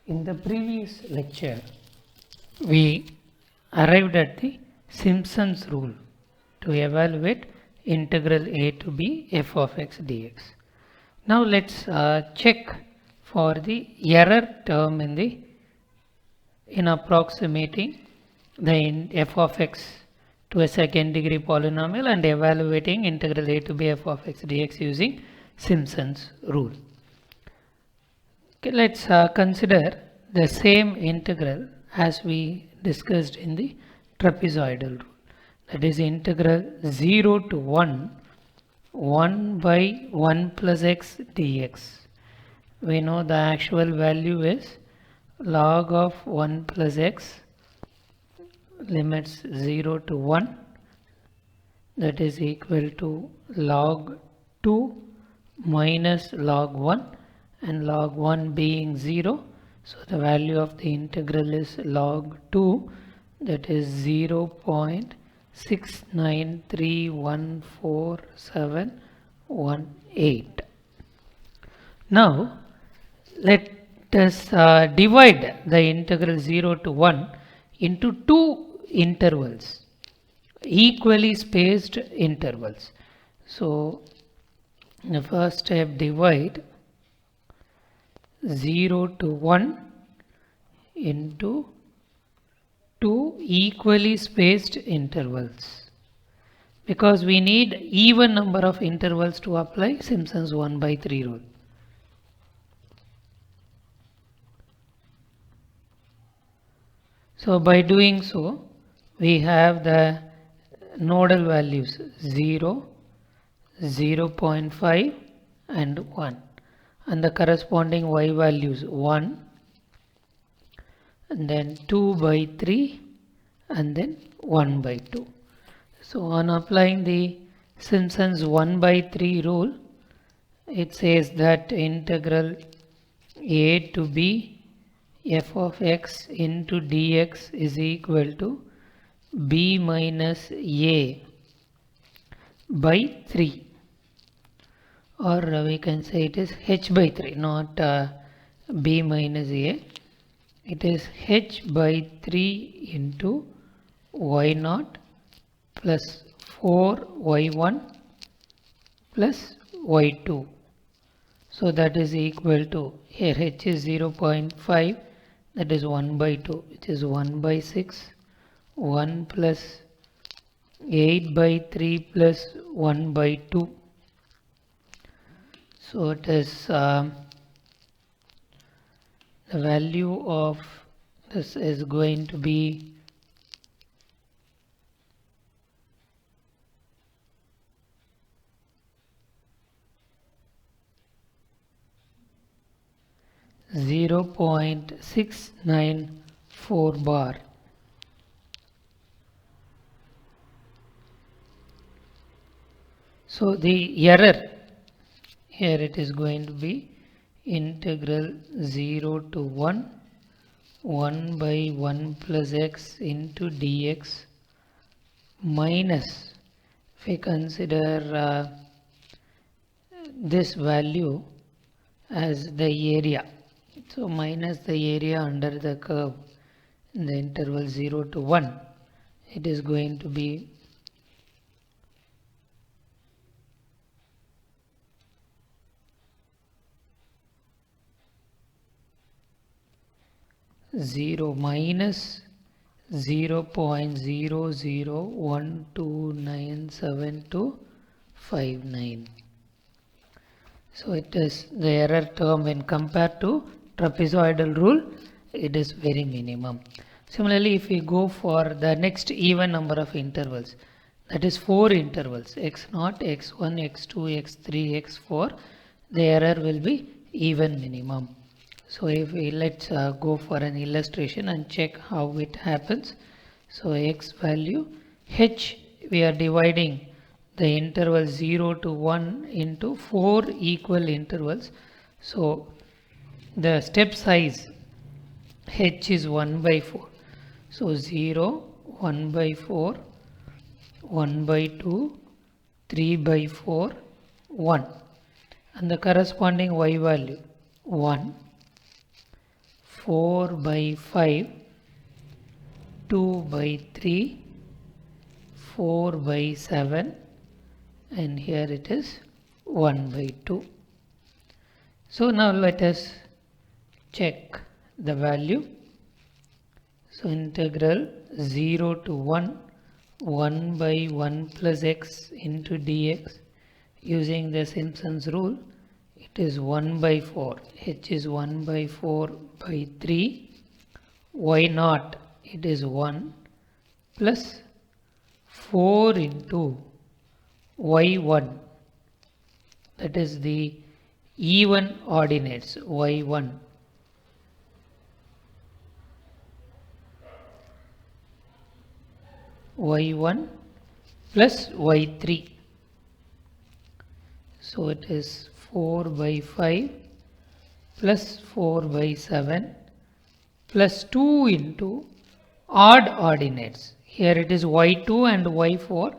In the previous lecture, we arrived at the Simpson's rule to evaluate integral a to b f of x dx. Now let's check for the error term in approximating the f of x to a second degree polynomial and evaluating integral a to b f of x dx using Simpson's rule. Okay, let's consider the same integral as we discussed in the trapezoidal rule. That is integral 0 to 1 by 1 plus x dx. We know the actual value is log of 1 plus x, limits 0 to 1, that is equal to log 2 minus log 1, and log 1 being 0, so the value of the integral is log 2, that is 0.69314718. Now let us divide the integral 0 to 1 into two intervals, equally spaced intervals. So the first step, divide 0 to 1 into two equally spaced intervals, because we need even number of intervals to apply Simpson's 1 by 3 rule. So by doing so, we have the nodal values 0, 0.5 and 1, and the corresponding y values 1, and then 2 by 3, and then 1 by 2. So on applying the Simpson's 1 by 3 rule, it says that integral a to b f of x into dx is equal to b minus a by 3, or we can say it is h by 3, not b minus a. It is h by 3 into y0 plus 4y1 plus y2. So that is equal to, here h is 0.5, that is 1 by 2, which is 1 by 6, 1 plus 8 by 3 plus 1 by 2. So it is the value of this is going to be 0.694 bar. So the error here, it is going to be integral 0 to 1 by 1 plus x into dx minus, if we consider this value as the area, so minus the area under the curve in the interval 0 to 1, it is going to be 0 minus 0.00129729. So it is the error term when compared to trapezoidal rule, it is very minimum. Similarly, if we go for the next even number of intervals, that is 4 intervals, x0, x1, x2, x3, x4, the error will be even minimum. So if we let's go for an illustration and check how it happens. So x value, h, we are dividing the interval 0 to 1 into 4 equal intervals. So the step size h is 1 by 4. So 0, 1 by 4, 1 by 2, 3 by 4, 1, and the corresponding y value 1, 4 by 5, 2 by 3, 4 by 7, and here it is 1 by 2. So now let us check the value. So integral 0 to 1, 1 by 1 plus x into dx, using the Simpson's rule, it is 1 by 4, h is 1 by 4 by 3, y naught, it is 1 plus 4 into y1, that is the even ordinates, y1, y1 plus y3. So it is 4 by 5 plus 4 by 7 plus 2 into odd ordinates. Here it is y2 and y4,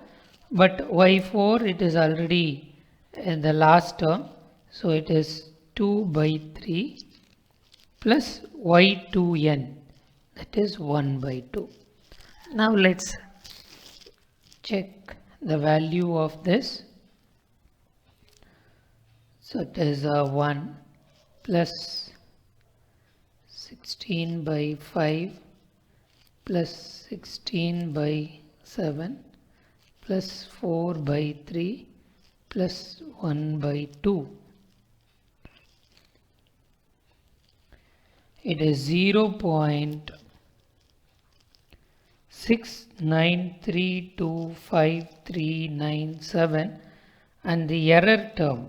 but y4 it is already in the last term, so it is 2 by 3 plus y2n, that is 1 by 2. Now let's check the value of this. So it is 1 plus 16 by 5 plus 16 by 7 plus 4 by 3 plus 1 by 2. It is 0.69325397, and the error term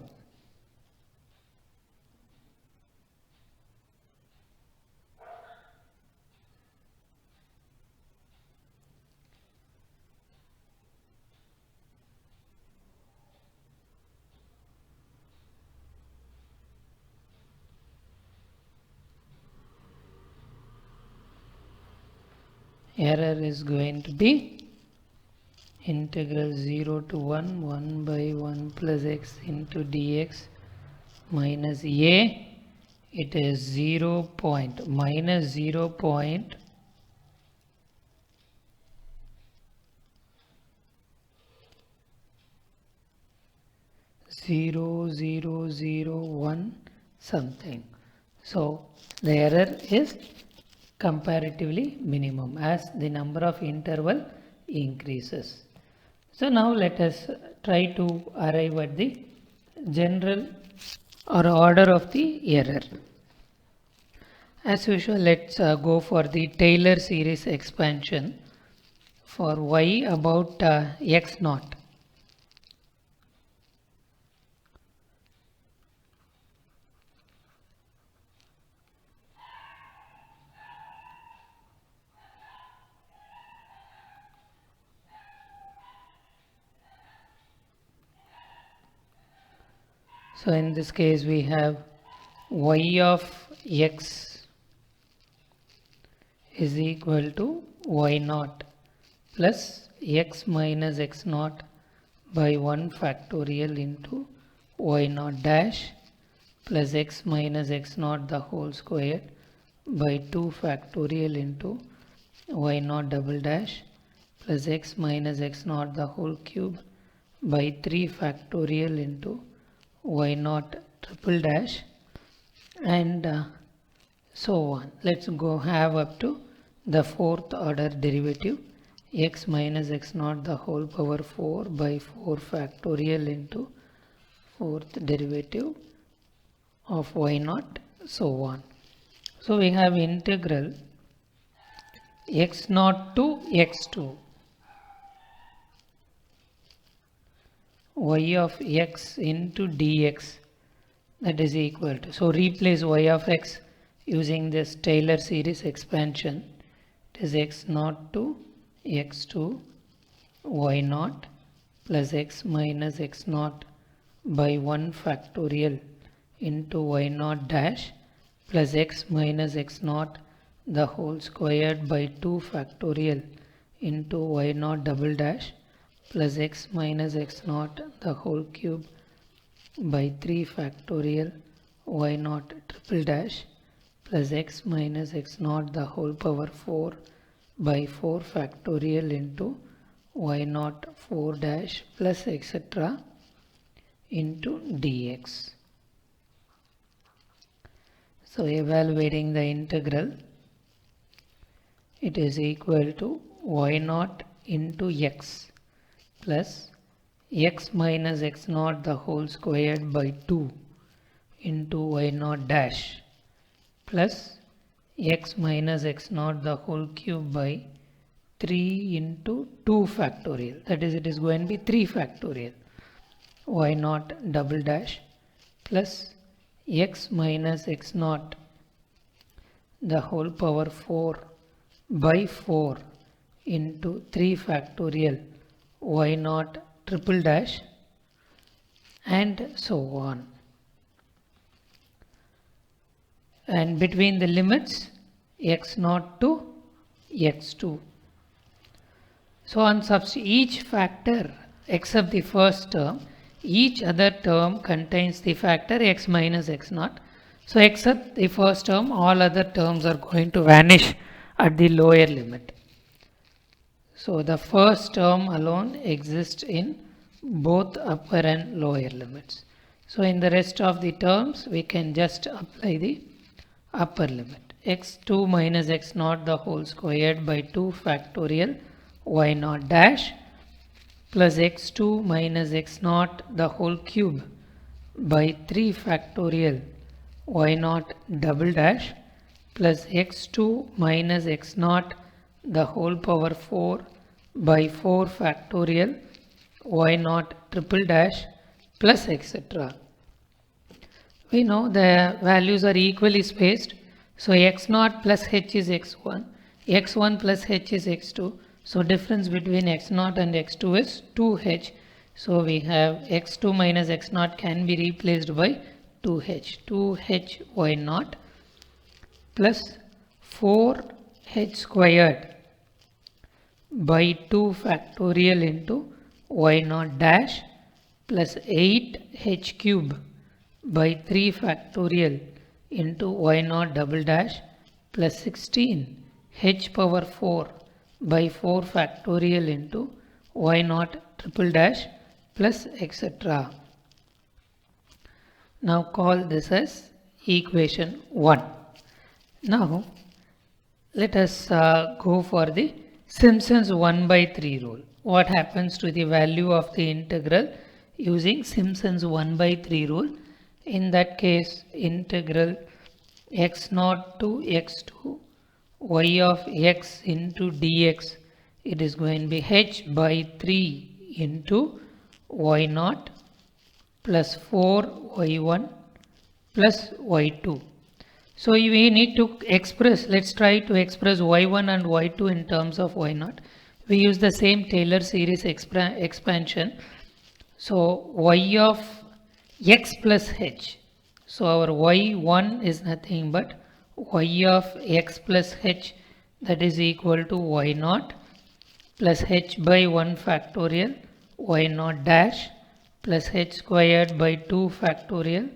is going to be integral 0 to 1, 1 by 1 plus x into dx minus a, it is 0 point minus 0 point 0001 something. So the error is comparatively minimum as the number of interval increases. So now let us try to arrive at the general or order of the error. As usual, let's go for the Taylor series expansion for y about x naught. So in this case we have y of x is equal to y naught plus x minus x naught by 1 factorial into y naught dash plus x minus x naught the whole square by 2 factorial into y naught double dash plus x minus x naught the whole cube by 3 factorial into y naught triple dash, and so on. Let's go have up to the fourth order derivative, x minus x naught the whole power 4 by 4 factorial into fourth derivative of y naught, so on. So we have integral x naught to x2 y of x into dx, that is equal to, so replace y of x using this Taylor series expansion, it is x naught to x2 y naught plus x minus x naught by 1 factorial into y naught dash plus x minus x naught the whole squared by 2 factorial into y naught double dash plus x minus x naught the whole cube by 3 factorial y naught triple dash plus x minus x naught the whole power 4 by 4 factorial into y naught 4 dash plus etc. into dx. So evaluating the integral, it is equal to y naught into x plus x minus x naught the whole squared by 2 into y naught dash plus x minus x naught the whole cube by 3 into 2 factorial, that is, it is going to be 3 factorial, y naught double dash plus x minus x naught the whole power 4 by 4 into 3 factorial y naught triple dash and so on. And between the limits x naught to x2. So on each factor except the first term, each other term contains the factor x minus x naught. So except the first term, all other terms are going to vanish at the lower limit. So the first term alone exists in both upper and lower limits. So in the rest of the terms, we can just apply the upper limit. x2 minus x naught the whole squared by 2 factorial y naught dash plus x2 minus x naught the whole cube by 3 factorial y naught double dash plus x2 minus x naught the whole power 4 by 4 factorial y naught triple dash plus etc. We know the values are equally spaced. So x naught plus h is x1, x1 plus h is x2. So difference between x naught and x2 is 2h. So we have x2 minus x naught can be replaced by 2h. 2h y naught plus 4h squared by 2 factorial into y naught dash plus 8h cube by 3 factorial into y naught double dash plus 16 h power 4 by 4 factorial into y naught triple dash plus etc. Now call this as equation 1. Now let us go for the Simpson's 1 by 3 rule. What happens to the value of the integral using Simpson's 1 by 3 rule? In that case, integral x naught to x2 y of x into dx, it is going to be h by 3 into y naught plus 4 y1 plus y2. So we need to express, let's try to express y1 and y2 in terms of y naught. We use the same Taylor series expansion. So y of x plus h. So our y1 is nothing but y of x plus h, that is equal to y naught plus h by 1 factorial y naught dash plus h squared by 2 factorial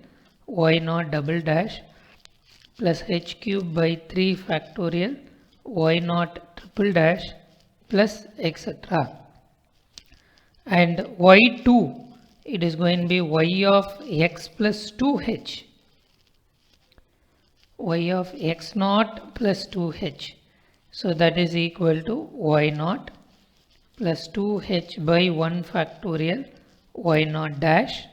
y naught double dash plus h cube by 3 factorial y naught triple dash plus etc. And y2, it is going to be y of x plus 2h, y of x naught plus 2h. So that is equal to y naught plus 2h by 1 factorial y naught dash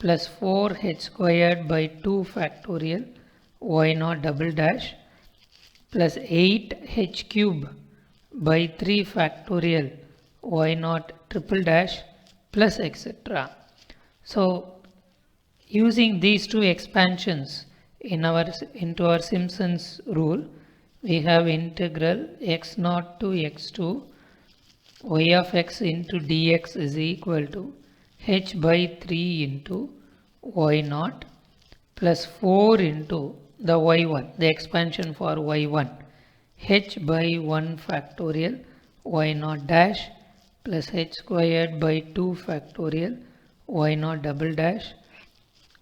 plus 4h squared by 2 factorial y naught double dash plus 8h cube by 3 factorial y naught triple dash plus etc. So using these two expansions into our Simpson's rule, we have integral x naught to x2 y of x into dx is equal to h by 3 into y naught plus 4 into the y1, the expansion for y1, h by 1 factorial y naught dash plus h squared by 2 factorial y naught double dash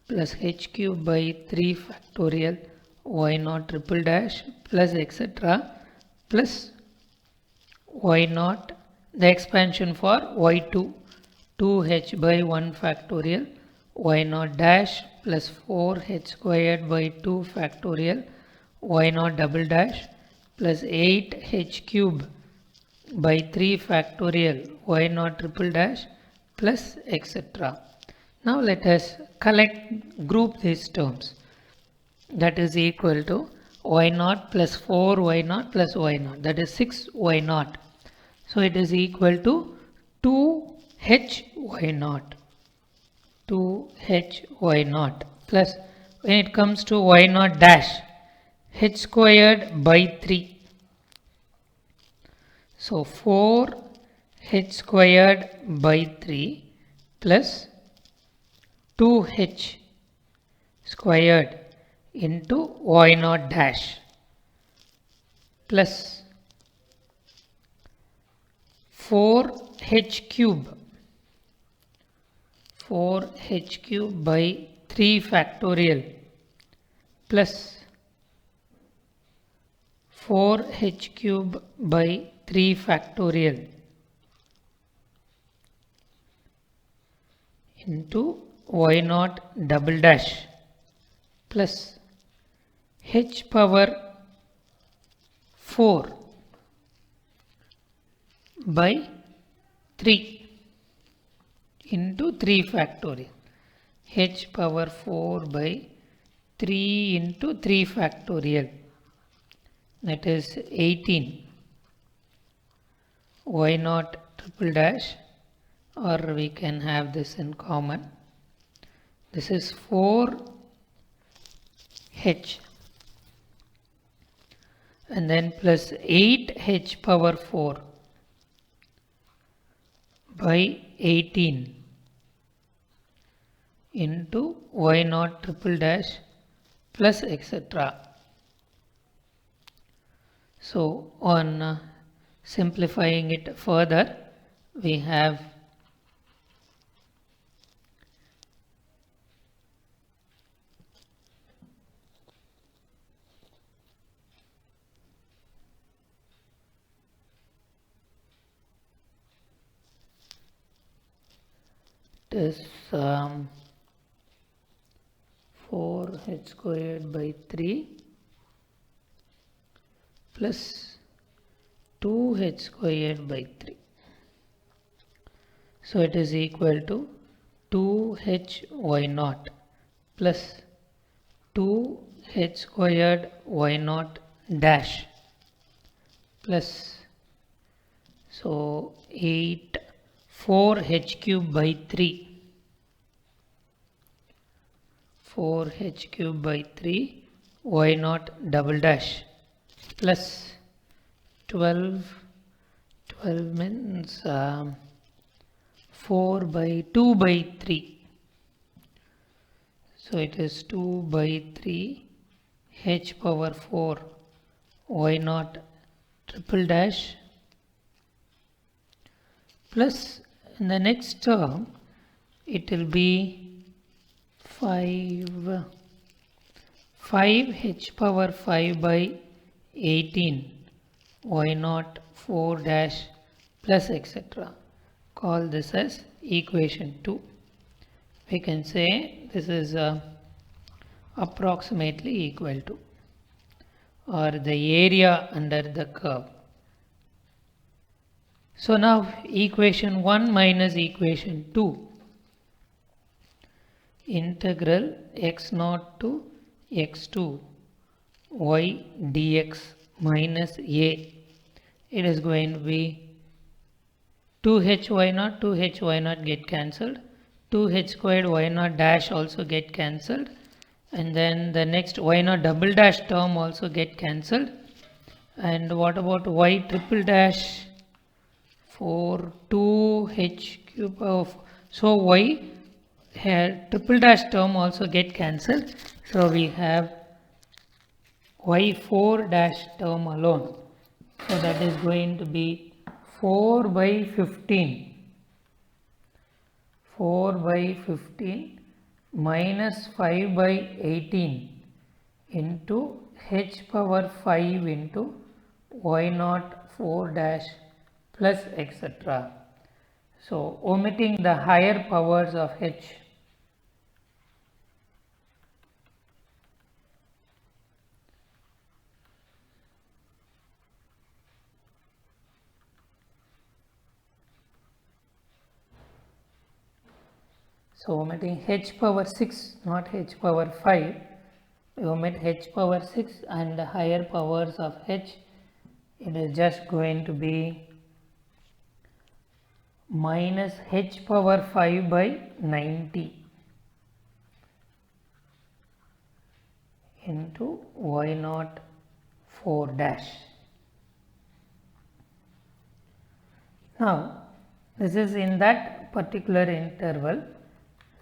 plus h cube by 3 factorial y naught triple dash plus etc. plus y naught, the expansion for y2, 2h by 1 factorial y naught dash plus 4h squared by 2 factorial y naught double dash plus 8h cube by 3 factorial y naught triple dash plus etc. Now let us group these terms. That is equal to y naught plus 4y naught plus y naught, that is 6y naught. So it is equal to 2h y naught, 2h y naught plus, when it comes to y naught dash, h squared by 3. So 4h squared by 3 plus 2h squared into y naught dash plus 4h cube, 4h cube by 3 factorial plus 4h cube by 3 factorial into y naught double dash plus h power 4 by 3 into 3 factorial, h power 4 by 3 into 3 factorial, that is 18 y naught triple dash, or we can have this in common. This is 4h and then plus 8h power 4 by 18 into y naught triple dash plus etc. So on simplifying it further, we have this 4h squared by 3 plus 2h squared by 3. So it is equal to 2h y naught plus 2h squared y naught dash plus, so 4h cube by 3, 4h cube by 3 y naught double dash plus 12 means 4 by 2 by 3. So it is 2 by 3 h power 4 y naught triple dash plus, in the next term it will be 5h power 5 by 18 y naught 4 dash plus etc. Call this as equation 2. We can say this is approximately equal to, or the area under the curve. So now equation 1 minus equation 2, integral x naught to x2 y dx minus a, it is going to be 2h y naught, 2h y naught get cancelled, 2h squared y naught dash also get cancelled, and then the next y naught double dash term also get cancelled. And what about y triple dash? For 2h cube of, so y triple dash term also get cancelled, so we have y4 dash term alone, so that is going to be 4 by 15, 4 by 15 minus 5 by 18 into h power 5 into y naught 4 dash plus etc. So omitting the higher powers of h, so omitting h power 6, not h power 5, we omit h power 6 and the higher powers of h, it is just going to be minus h power 5 by 90 into y naught 4 dash. Now this is in that particular interval.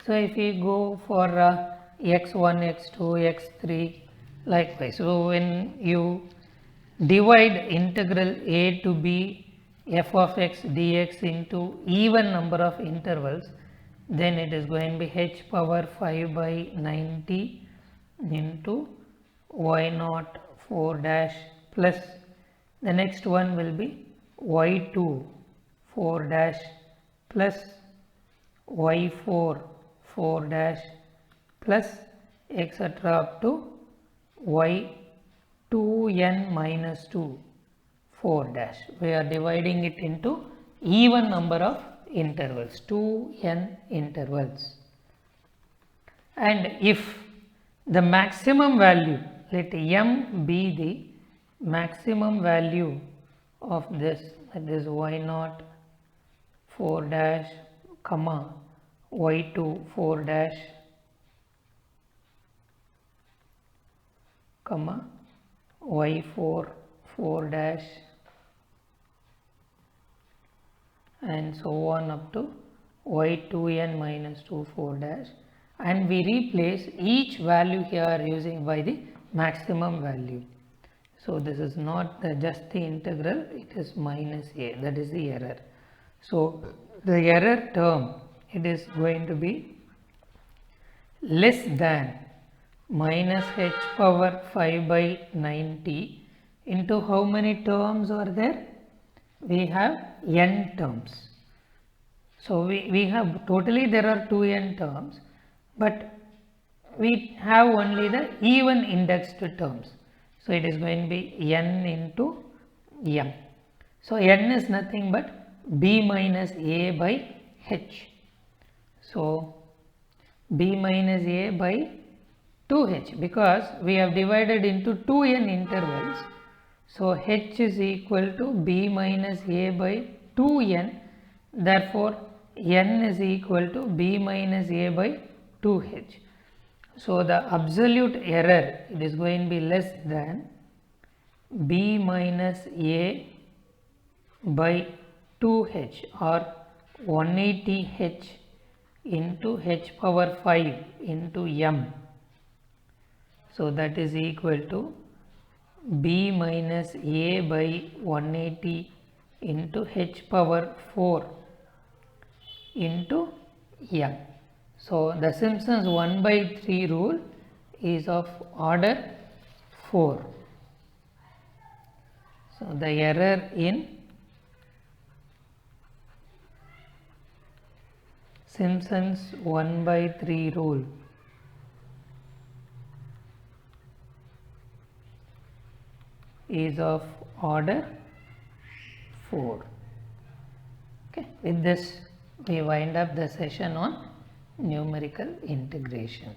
So if we go for x1, x2, x3 likewise. So when you divide integral a to b f of x dx into even number of intervals, then it is going to be h power 5 by 90 into y naught 4 dash plus the next one will be y2 4 dash plus y4 4 dash plus etc. up to y2n minus 2 4 dash. We are dividing it into even number of intervals, 2n intervals. And if the maximum value, let m be the maximum value of this, that is y naught 4 dash comma y2 4 dash comma y4 4 dash and so on up to y2n minus 2 4 dash, and we replace each value here using by the maximum value. So this is not just the integral, it is minus a, that is the error. So the error term, it is going to be less than minus h power 5 by 90 into how many terms are there? We have n terms. So we have totally there are 2n terms, but we have only the even indexed terms. So it is going to be n into m. So n is nothing but b minus a by h. So b minus a by 2h, because we have divided into 2n intervals. So h is equal to b minus a by 2n, therefore n is equal to b minus a by 2h. So the absolute error, it is going to be less than b minus a by 2h or 180h into h power 5 into m. So that is equal to b minus a by 180 into h power 4 into m. So the Simpson's 1 by 3 rule is of order 4. So the error in Simpson's 1 by 3 rule is of order 4. Okay. With this we wind up the session on numerical integration.